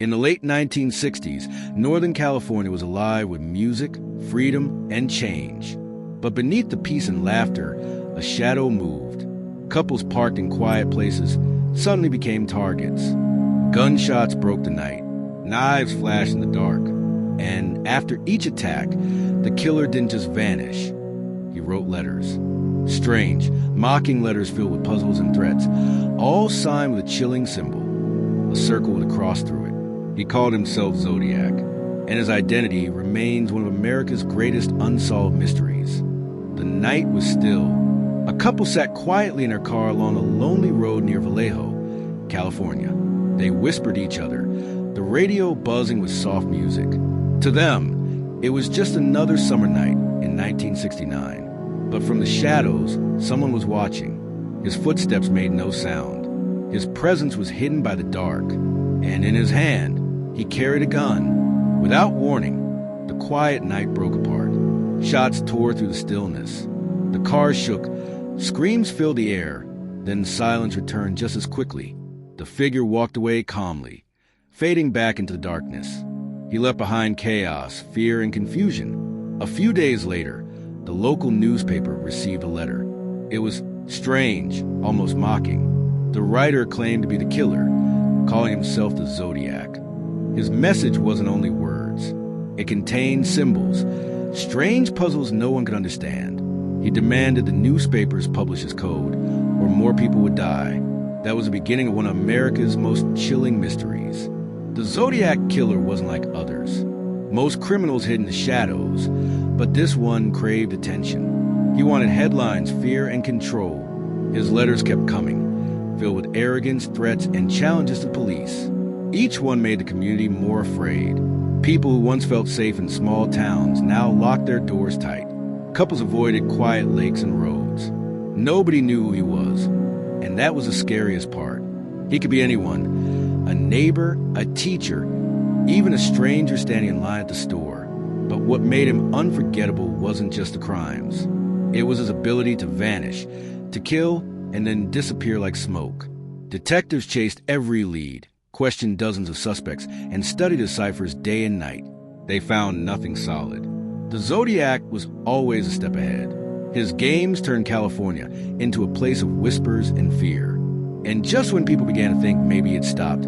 In the late 1960s, Northern California was alive with music, freedom, and change. But beneath the peace and laughter, a shadow moved. Couples parked in quiet places suddenly became targets. Gunshots broke the night. Knives flashed in the dark. And after each attack, the killer didn't just vanish. He wrote letters. Strange, mocking letters filled with puzzles and threats, all signed with a chilling symbol, a circle with a cross through it. He called himself Zodiac, and his identity remains one of America's greatest unsolved mysteries. The night was still. A couple sat quietly in their car along a lonely road near Vallejo, California. They whispered each other, the radio buzzing with soft music. To them, it was just another summer night in 1969. But from the shadows, someone was watching. His footsteps made no sound. His presence was hidden by the dark. And in his hand, he carried a gun. Without warning, the quiet night broke apart. Shots tore through the stillness. The car shook. Screams filled the air. Then silence returned just as quickly. The figure walked away calmly, fading back into the darkness. He left behind chaos, fear, and confusion. A few days later, the local newspaper received a letter. It was strange, almost mocking. The writer claimed to be the killer, calling himself the Zodiac. His message wasn't only words. It contained symbols, strange puzzles no one could understand. He demanded the newspapers publish his code, or more people would die. That was the beginning of one of America's most chilling mysteries. The Zodiac Killer wasn't like others. Most criminals hid in the shadows, but this one craved attention. He wanted headlines, fear, and control. His letters kept coming, filled with arrogance, threats, and challenges to police. Each one made the community more afraid. People who once felt safe in small towns now locked their doors tight. Couples avoided quiet lakes and roads. Nobody knew who he was, and that was the scariest part. He could be anyone, a neighbor, a teacher, even a stranger standing in line at the store. But what made him unforgettable wasn't just the crimes. It was his ability to vanish, to kill, and then disappear like smoke. Detectives chased every lead, questioned dozens of suspects, and studied his ciphers day and night. They found nothing solid. The Zodiac was always a step ahead. His games turned California into a place of whispers and fear. And just when people began to think maybe it stopped,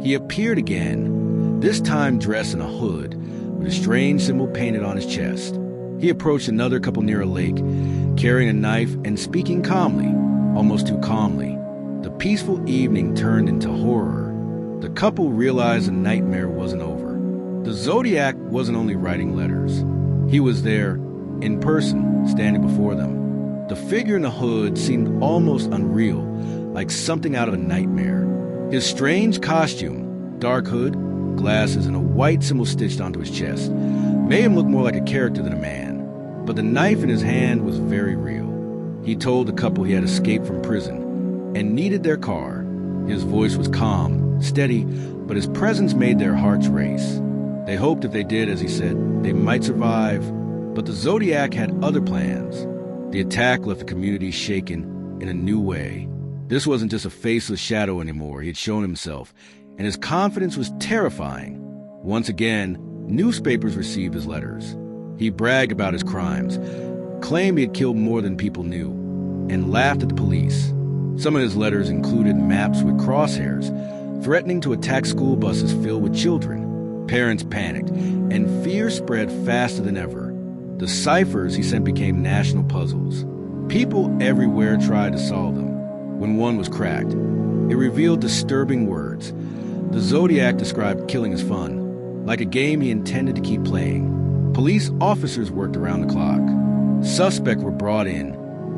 he appeared again, this time dressed in a hood with a strange symbol painted on his chest. He approached another couple near a lake, carrying a knife and speaking calmly, almost too calmly. The peaceful evening turned into horror. The couple realized the nightmare wasn't over. The Zodiac wasn't only writing letters. He was there, in person, standing before them. The figure in the hood seemed almost unreal, like something out of a nightmare. His strange costume, dark hood, glasses, and a white symbol stitched onto his chest, made him look more like a character than a man. But the knife in his hand was very real. He told the couple he had escaped from prison and needed their car. His voice was calm, steady, but his presence made their hearts race. They hoped if they did, as he said, they might survive. But the Zodiac had other plans. The attack left the community shaken in a new way. This wasn't just a faceless shadow anymore. He had shown himself, and his confidence was terrifying. Once again, newspapers received his letters. He bragged about his crimes, claimed he had killed more than people knew, and laughed at the police. Some of his letters included maps with crosshairs, threatening to attack school buses filled with children. Parents panicked, and fear spread faster than ever. The ciphers he sent became national puzzles. People everywhere tried to solve them. When one was cracked, it revealed disturbing words. The Zodiac described killing as fun, like a game he intended to keep playing. Police officers worked around the clock. Suspects were brought in.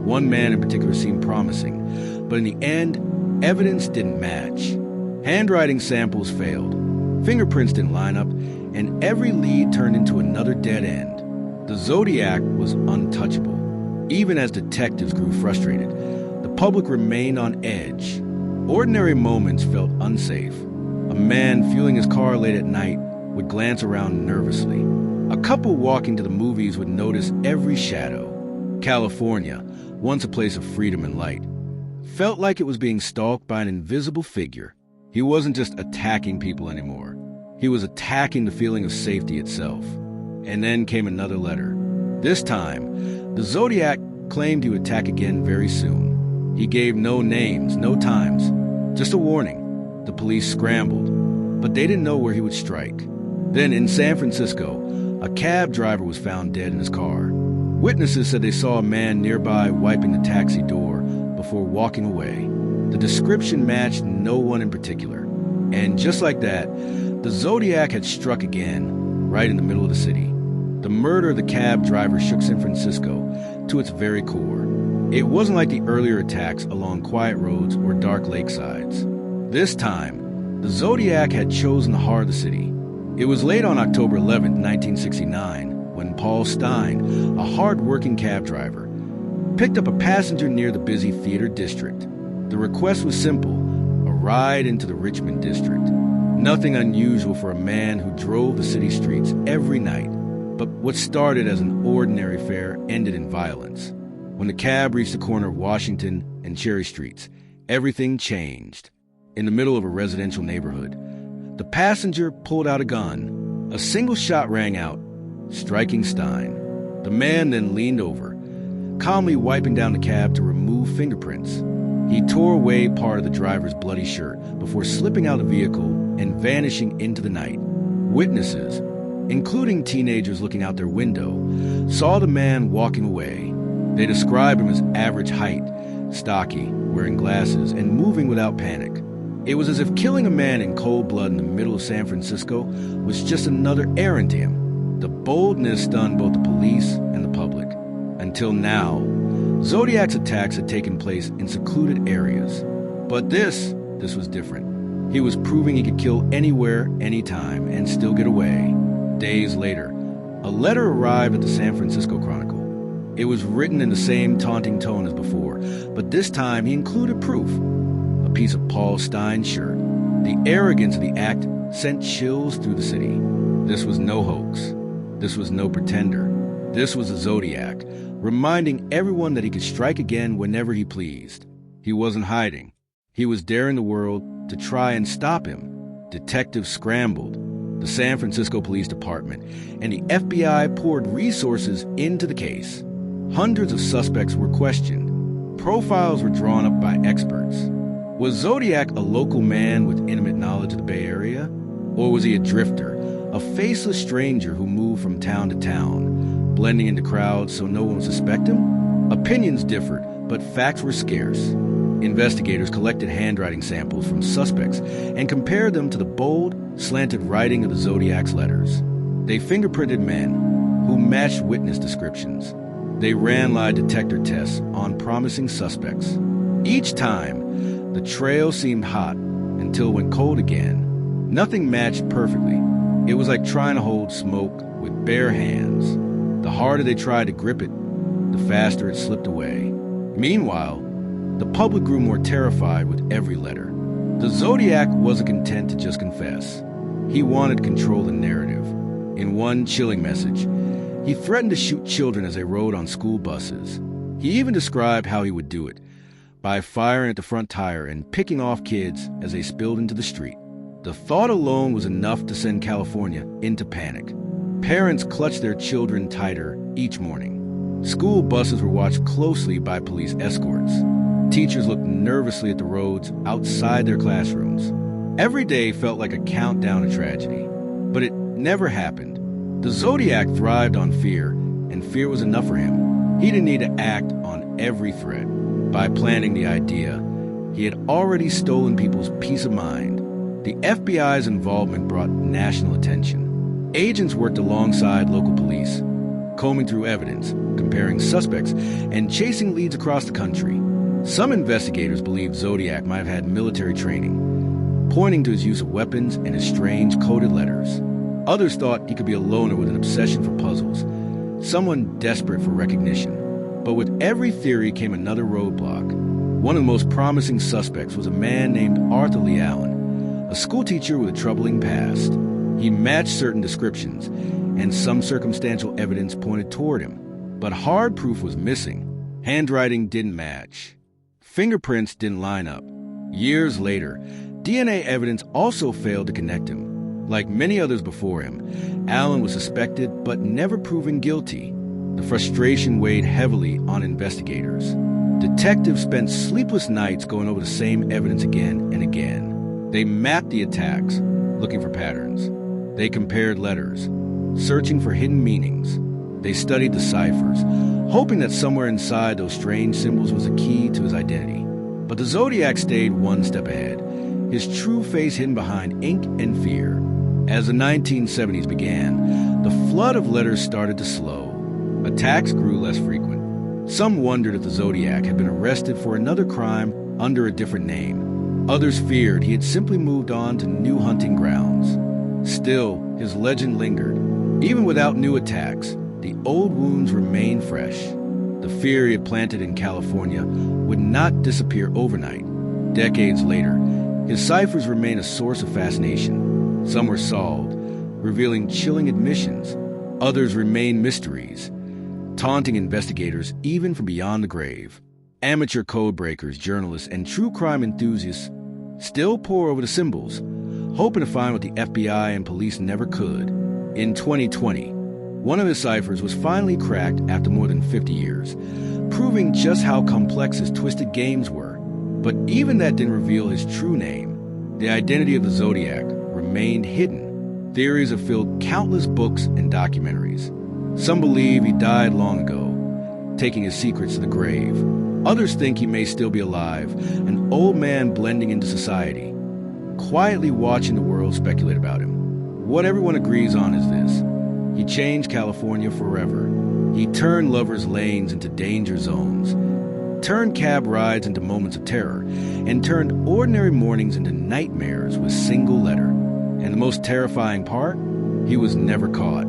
One man in particular seemed promising, but in the end, evidence didn't match. Handwriting samples failed. Fingerprints didn't line up, and every lead turned into another dead end. The Zodiac was untouchable. Even as detectives grew frustrated, the public remained on edge. Ordinary moments felt unsafe. A man fueling his car late at night would glance around nervously. A couple walking to the movies would notice every shadow. California, once a place of freedom and light, felt like it was being stalked by an invisible figure. He wasn't just attacking people anymore. He was attacking the feeling of safety itself. And then came another letter. This time, the Zodiac claimed he would attack again very soon. He gave no names, no times, just a warning. The police scrambled, but they didn't know where he would strike. Then in San Francisco, a cab driver was found dead in his car. Witnesses said they saw a man nearby wiping the taxi door before walking away. The description matched no one in particular. And just like that, the Zodiac had struck again, right in the middle of the city. The murder of the cab driver shook San Francisco to its very core. It wasn't like the earlier attacks along quiet roads or dark lakesides. This time, the Zodiac had chosen the heart of the city. It was late on October 11, 1969, when Paul Stein, a hard-working cab driver, picked up a passenger near the busy theater district. The request was simple, a ride into the Richmond district. Nothing unusual for a man who drove the city streets every night. But what started as an ordinary fare ended in violence. When the cab reached the corner of Washington and Cherry Streets, everything changed. In the middle of a residential neighborhood, the passenger pulled out a gun. A single shot rang out, striking Stein. The man then leaned over, calmly wiping down the cab to remove fingerprints. He tore away part of the driver's bloody shirt before slipping out of the vehicle and vanishing into the night. Witnesses, including teenagers looking out their window, saw the man walking away. They described him as average height, stocky, wearing glasses, and moving without panic. It was as if killing a man in cold blood in the middle of San Francisco was just another errand to him. The boldness stunned both the police and the public. Until now, Zodiac's attacks had taken place in secluded areas. But this was different. He was proving he could kill anywhere, anytime, and still get away. Days later, a letter arrived at the San Francisco Chronicle. It was written in the same taunting tone as before, but this time he included proof. A piece of Paul Stein's shirt. The arrogance of the act sent chills through the city. This was no hoax. This was no pretender. This was the Zodiac, reminding everyone that he could strike again whenever he pleased. He wasn't hiding. He was daring the world to try and stop him. Detectives scrambled. The San Francisco Police Department and the FBI poured resources into the case. Hundreds of suspects were questioned. Profiles were drawn up by experts. Was Zodiac a local man with intimate knowledge of the Bay Area? Or was he a drifter, a faceless stranger who moved from town to town, blending into crowds so no one would suspect him? Opinions differed, but facts were scarce. Investigators collected handwriting samples from suspects and compared them to the bold, slanted writing of the Zodiac's letters. They fingerprinted men who matched witness descriptions. They ran lie detector tests on promising suspects. Each time, the trail seemed hot until it went cold again. Nothing matched perfectly. It was like trying to hold smoke with bare hands. The harder they tried to grip it, the faster it slipped away. Meanwhile, the public grew more terrified with every letter. The Zodiac wasn't content to just confess. He wanted to control the narrative. In one chilling message, he threatened to shoot children as they rode on school buses. He even described how he would do it, by firing at the front tire and picking off kids as they spilled into the street. The thought alone was enough to send California into panic. Parents clutched their children tighter each morning. School buses were watched closely by police escorts. Teachers looked nervously at the roads outside their classrooms. Every day felt like a countdown to tragedy. But it never happened. The Zodiac thrived on fear, and fear was enough for him. He didn't need to act on every threat. By planning the idea, he had already stolen people's peace of mind. The FBI's involvement brought national attention. Agents worked alongside local police, combing through evidence, comparing suspects, and chasing leads across the country. Some investigators believed Zodiac might have had military training, pointing to his use of weapons and his strange coded letters. Others thought he could be a loner with an obsession for puzzles, someone desperate for recognition. But with every theory came another roadblock. One of the most promising suspects was a man named Arthur Lee Allen, a schoolteacher with a troubling past. He matched certain descriptions, and some circumstantial evidence pointed toward him. But hard proof was missing. Handwriting didn't match. Fingerprints didn't line up. Years later, DNA evidence also failed to connect him. Like many others before him, Allen was suspected but never proven guilty. The frustration weighed heavily on investigators. Detectives spent sleepless nights going over the same evidence again and again. They mapped the attacks, looking for patterns. They compared letters, searching for hidden meanings. They studied the ciphers, hoping that somewhere inside those strange symbols was a key to his identity. But the Zodiac stayed one step ahead, his true face hidden behind ink and fear. As the 1970s began, the flood of letters started to slow. Attacks grew less frequent. Some wondered if the Zodiac had been arrested for another crime under a different name. Others feared he had simply moved on to new hunting grounds. Still, his legend lingered. Even without new attacks, the old wounds remained fresh. The fear he had planted in California would not disappear overnight. Decades later, his ciphers remain a source of fascination. Some were solved, revealing chilling admissions. Others remain mysteries, taunting investigators even from beyond the grave. Amateur codebreakers, journalists, and true crime enthusiasts still pore over the symbols, hoping to find what the FBI and police never could. In 2020, one of his ciphers was finally cracked after more than 50 years, proving just how complex his twisted games were. But even that didn't reveal his true name. The identity of the Zodiac remained hidden. Theories have filled countless books and documentaries. Some believe he died long ago, taking his secrets to the grave. Others think he may still be alive, an old man blending into society, quietly watching the world speculate about him. What everyone agrees on is this: he changed California forever. He turned lovers' lanes into danger zones, turned cab rides into moments of terror, and turned ordinary mornings into nightmares with single letter. And the most terrifying part? He was never caught.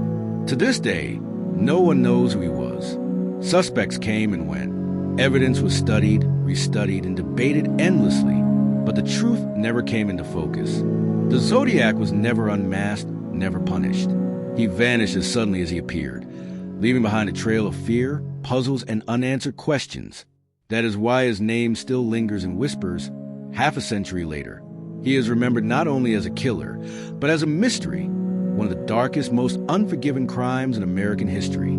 To this day, no one knows who he was. Suspects came and went. Evidence was studied, restudied, and debated endlessly, but the truth never came into focus. The Zodiac was never unmasked, never punished. He vanished as suddenly as he appeared, leaving behind a trail of fear, puzzles, and unanswered questions. That is why his name still lingers in whispers half a century later. He is remembered not only as a killer, but as a mystery, one of the darkest, most unforgiven crimes in American history.